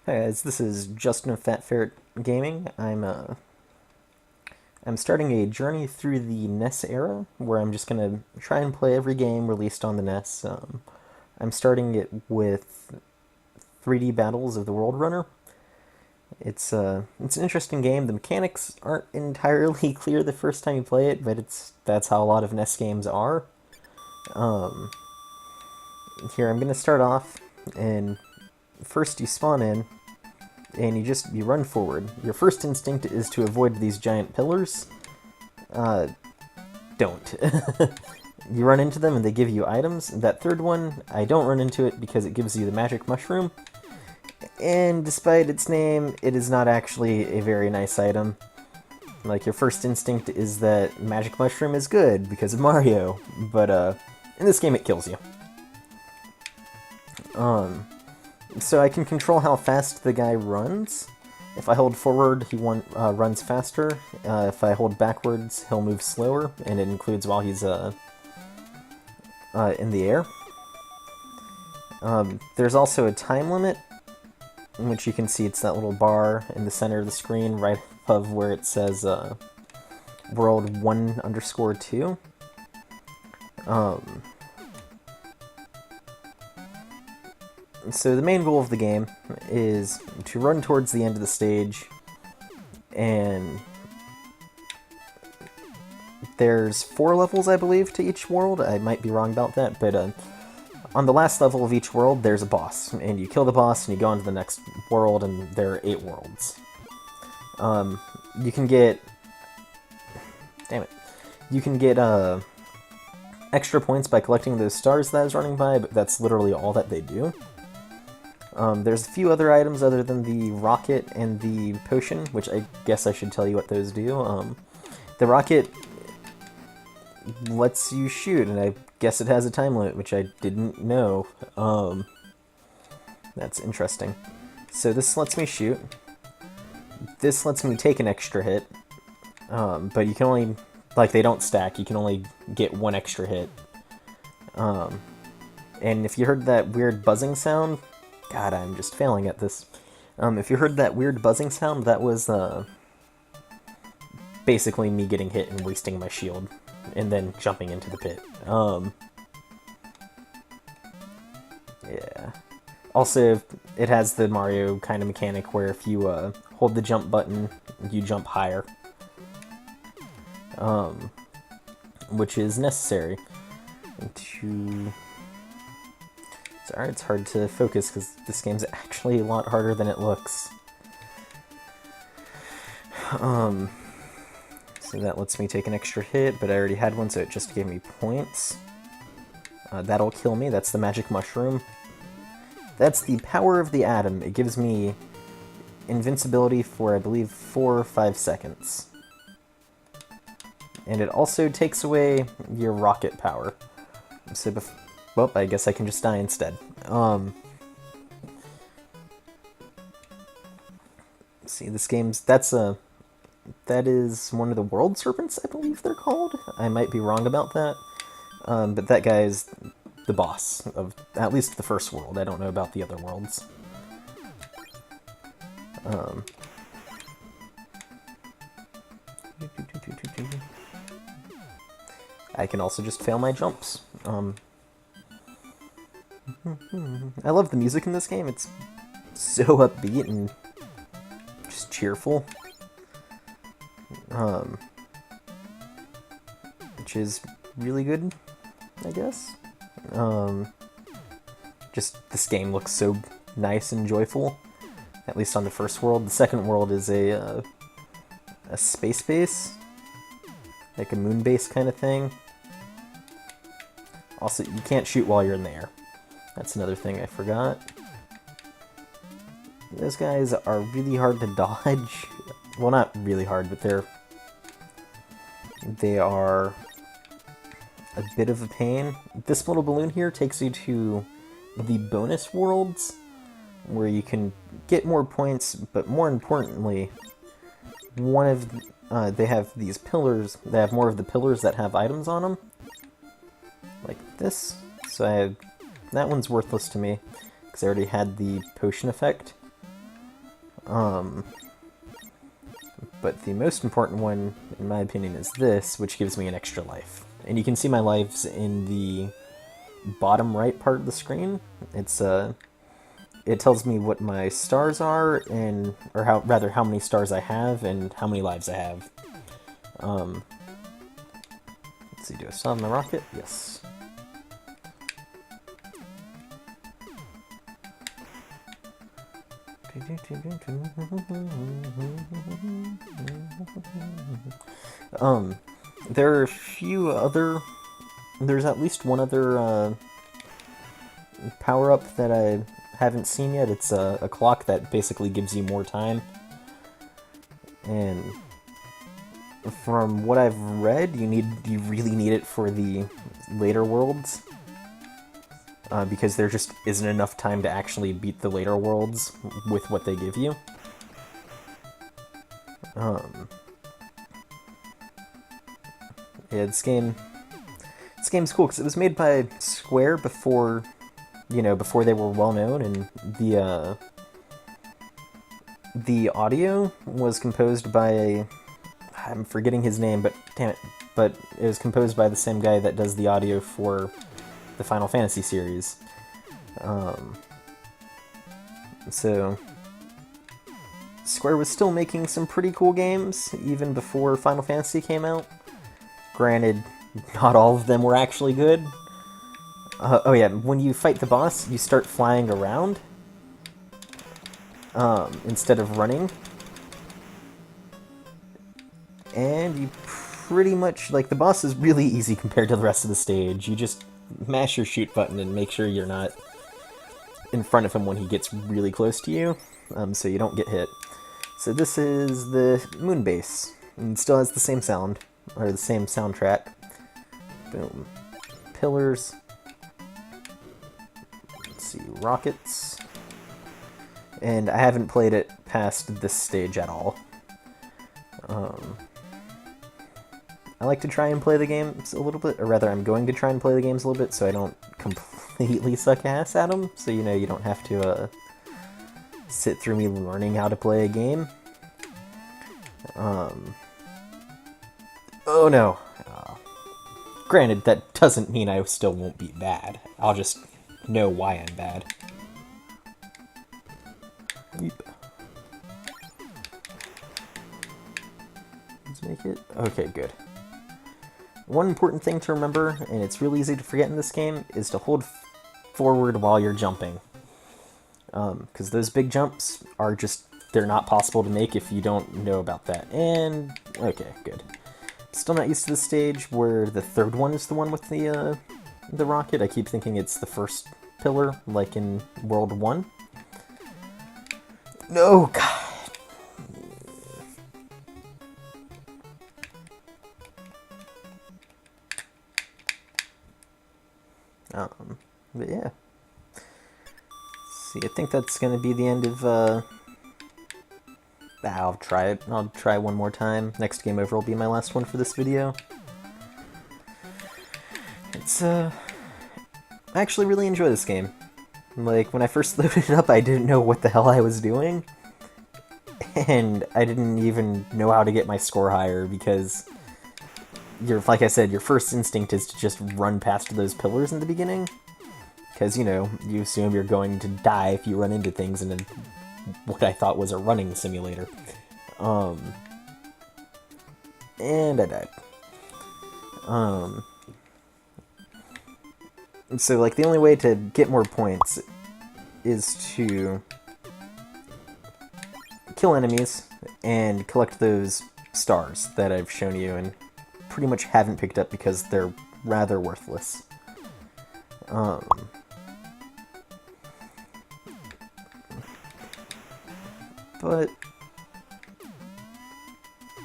Hi guys, this is Justin of Fat Ferret Gaming. I'm starting a journey through the NES era where I'm just gonna try and play every game released on the NES. I'm starting it with 3D Battles of the World Runner. It's an interesting game. The mechanics aren't entirely clear the first time you play it, but that's how a lot of NES games are. Um, Here I'm gonna start off, and first you spawn in, and you run forward. Your first instinct is to avoid these giant pillars. Uh, don't. You run into them and they give you items. That third one, I don't run into it because it gives you the magic mushroom. And despite its name, it is not actually a very nice item. Like, your first instinct is that magic mushroom is good because of Mario, but in this game it kills you. So I can control how fast the guy runs. If I hold forward, he runs faster. If I hold backwards, he'll move slower, and it includes while he's in the air. There's also a time limit, in which you can see it's that little bar in the center of the screen, right above where it says World 1_2. So the main goal of the game is to run towards the end of the stage, and there's 4 levels, I believe, to each world. I might be wrong about that, but on the last level of each world, there's a boss, and you kill the boss, and you go on to the next world, and there are 8 worlds. You can get... Damn it. You can get extra points by collecting those stars that I was running by, but that's literally all that they do. There's a few other items other than the rocket and the potion, which I guess I should tell you what those do. The rocket lets you shoot, and I guess it has a time limit, which I didn't know. That's interesting. So this lets me shoot. This lets me take an extra hit, but you can only... Like, they don't stack, you can only get 1 extra hit. And if you heard that weird buzzing sound... God, I'm just failing at this. If you heard that weird buzzing sound, that was basically me getting hit and wasting my shield, and then jumping into the pit. Yeah. Also, it has the Mario kind of mechanic where if you hold the jump button, you jump higher. Which is necessary to... Sorry, it's hard to focus because this game's actually a lot harder than it looks. So that lets me take an extra hit, but I already had one, so it just gave me points. That'll kill me. That's the magic mushroom. That's the power of the atom. It gives me invincibility for, I believe, 4 or 5 seconds. And it also takes away your rocket power. So well, I guess I can just die instead. See, this game's... That is one of the world serpents, I believe they're called. I might be wrong about that. But that guy is the boss of at least the first world. I don't know about the other worlds. I can also just fail my jumps. I love the music in this game. It's so upbeat and just cheerful. Which is really good, I guess. Just this game looks so nice and joyful, at least on the first world. The second world is a space base, like a moon base kind of thing. Also, you can't shoot while you're in the air. That's another thing I forgot. Those guys are really hard to dodge. Well, not really hard, but they are a bit of a pain. This little balloon here takes you to the bonus worlds, where you can get more points, but more importantly, they have these pillars. They have more of the pillars that have items on them, like this. So that one's worthless to me, because I already had the potion effect. But the most important one, in my opinion, is this, which gives me an extra life. And you can see my lives in the bottom right part of the screen. It tells me what my stars are, and or how many stars I have and how many lives I have. Let's see, do I still have my rocket? Yes. There are a few other... There's at least one other power-up that I haven't seen yet. It's a clock that basically gives you more time. And from what I've read, you really need it for the later worlds. Because there just isn't enough time to actually beat the later worlds with what they give you. Yeah, this game's cool because it was made by Square before, before they were well known, and the audio was composed by I'm forgetting his name, but damn it, but it was composed by the same guy that does the audio for the Final Fantasy series. So Square was still making some pretty cool games even before Final Fantasy came out. Granted, not all of them were actually good. Oh yeah, when you fight the boss, you start flying around instead of running. And you pretty much, the boss is really easy compared to the rest of the stage. You just mash your shoot button and make sure you're not in front of him when he gets really close to you, so you don't get hit. So this is the moon base, and it still has the same sound, or the same soundtrack. Boom. Pillars. Let's see, rockets. And I haven't played it past this stage at all. I like to try and play the games a little bit, or rather I'm going to try and play the games a little bit so I don't completely suck ass at them, so you don't have to sit through me learning how to play a game. Oh no. Granted, that doesn't mean I still won't be bad. I'll just know why I'm bad. Yep. Let's make it... Okay, good. One important thing to remember, and it's real easy to forget in this game, is to hold forward while you're jumping. Because those big jumps are just, they're not possible to make if you don't know about that. And, okay, good. Still not used to the stage where the third one is the one with the rocket. I keep thinking it's the first pillar, like in World 1. No, God! But yeah. See, I think that's gonna be the end of, I'll try it. I'll try one more time. Next game over will be my last one for this video. It's, I actually really enjoy this game. Like, when I first loaded it up, I didn't know what the hell I was doing. And I didn't even know how to get my score higher, because like I said, your first instinct is to just run past those pillars in the beginning. Because, you assume you're going to die if you run into things in what I thought was a running simulator. And I died. So, the only way to get more points is to kill enemies and collect those stars that I've shown you and pretty much haven't picked up because they're rather worthless. But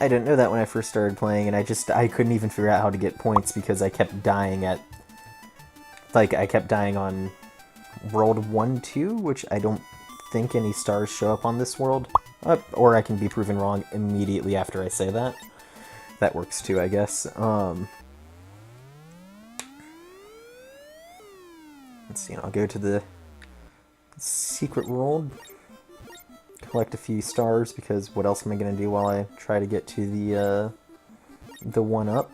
I didn't know that when I first started playing, and I couldn't even figure out how to get points because I kept dying at... I kept dying on World 1, 2, which I don't think any stars show up on this world. Or I can be proven wrong immediately after I say that. That works too, I guess. Let's see, I'll go to the secret world. collect a few stars, because what else am I going to do while I try to get to the 1-up?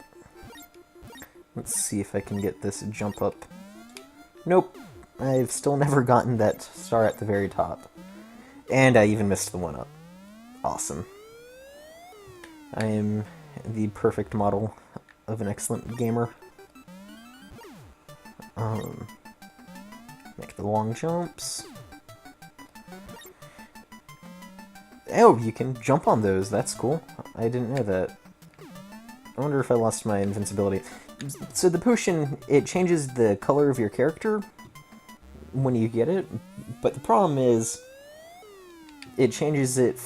Let's see if I can get this jump up. Nope, I've still never gotten that star at the very top. And I even missed the 1-up. Awesome. I am the perfect model of an excellent gamer. Make the long jumps. Oh, you can jump on those. That's cool. I didn't know that. I wonder if I lost my invincibility. So the potion, it changes the color of your character when you get it, but the problem is it changes it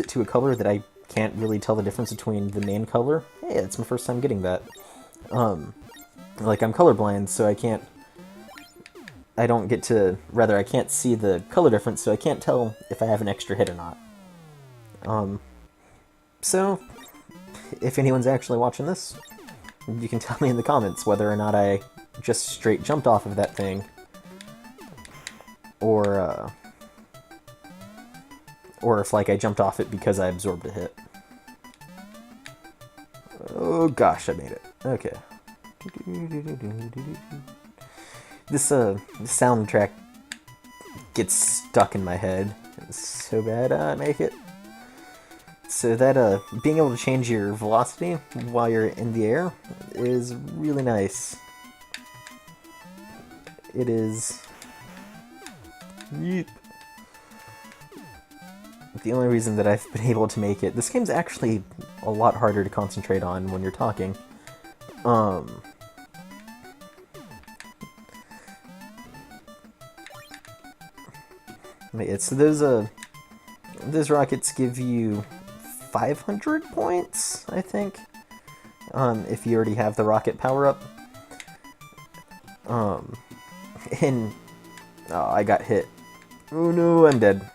to a color that I can't really tell the difference between the main color. Hey, it's my first time getting that. Like, I'm colorblind, so I can't see the color difference, so I can't tell if I have an extra hit or not. So, if anyone's actually watching this, you can tell me in the comments whether or not I just straight jumped off of that thing, or if, like, I jumped off it because I absorbed a hit. Oh gosh, I made it. Okay. This soundtrack gets stuck in my head. It's so bad I make it. So that, being able to change your velocity while you're in the air is really nice. It is... Yeet. The only reason that I've been able to make it... This game's actually a lot harder to concentrate on when you're talking. So those rockets give you 500 points, I think, if you already have the rocket power-up. And... Oh, I got hit. Oh no, I'm dead.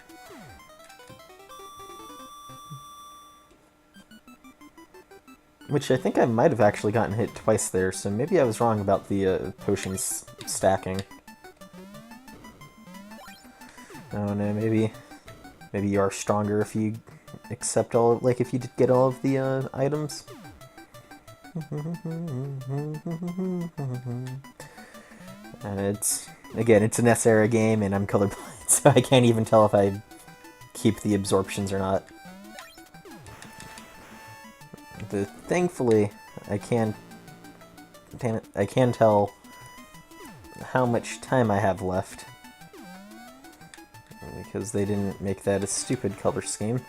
Which I think I might have actually gotten hit twice there, so maybe I was wrong about the potions stacking. Oh no, maybe you are stronger if you accept all, like, if you did get all of the items. And it's an NES era game, and I'm colorblind, so I can't even tell if I keep the absorptions or not. Thankfully, I can tell how much time I have left, because they didn't make that a stupid color scheme.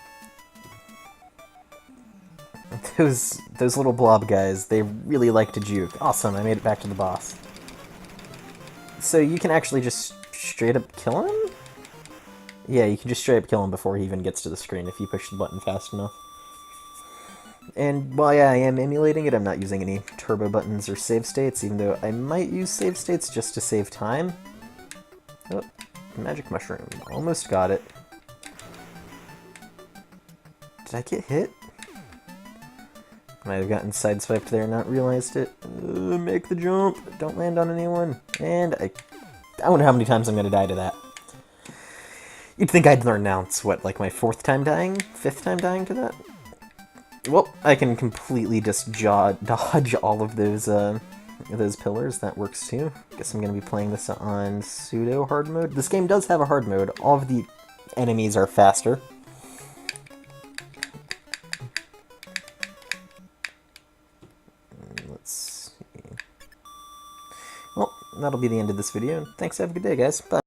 Those little blob guys, they really like to juke. Awesome, I made it back to the boss. So you can actually just straight up kill him? Yeah, you can just straight up kill him before he even gets to the screen if you push the button fast enough. And while I am emulating it, I'm not using any turbo buttons or save states, even though I might use save states just to save time. Oh, magic mushroom. Almost got it. Did I get hit? Might have gotten sideswiped there and not realized it. Make the jump. Don't land on anyone. And I wonder how many times I'm going to die to that. You'd think I'd learn now. It's what, like my 4th time dying? 5th time dying to that? Well, I can completely just dodge all of those pillars. That works too. Guess I'm going to be playing this on pseudo hard mode. This game does have a hard mode. All of the enemies are faster. Let's see. Well, that'll be the end of this video. Thanks, have a good day, guys. Bye.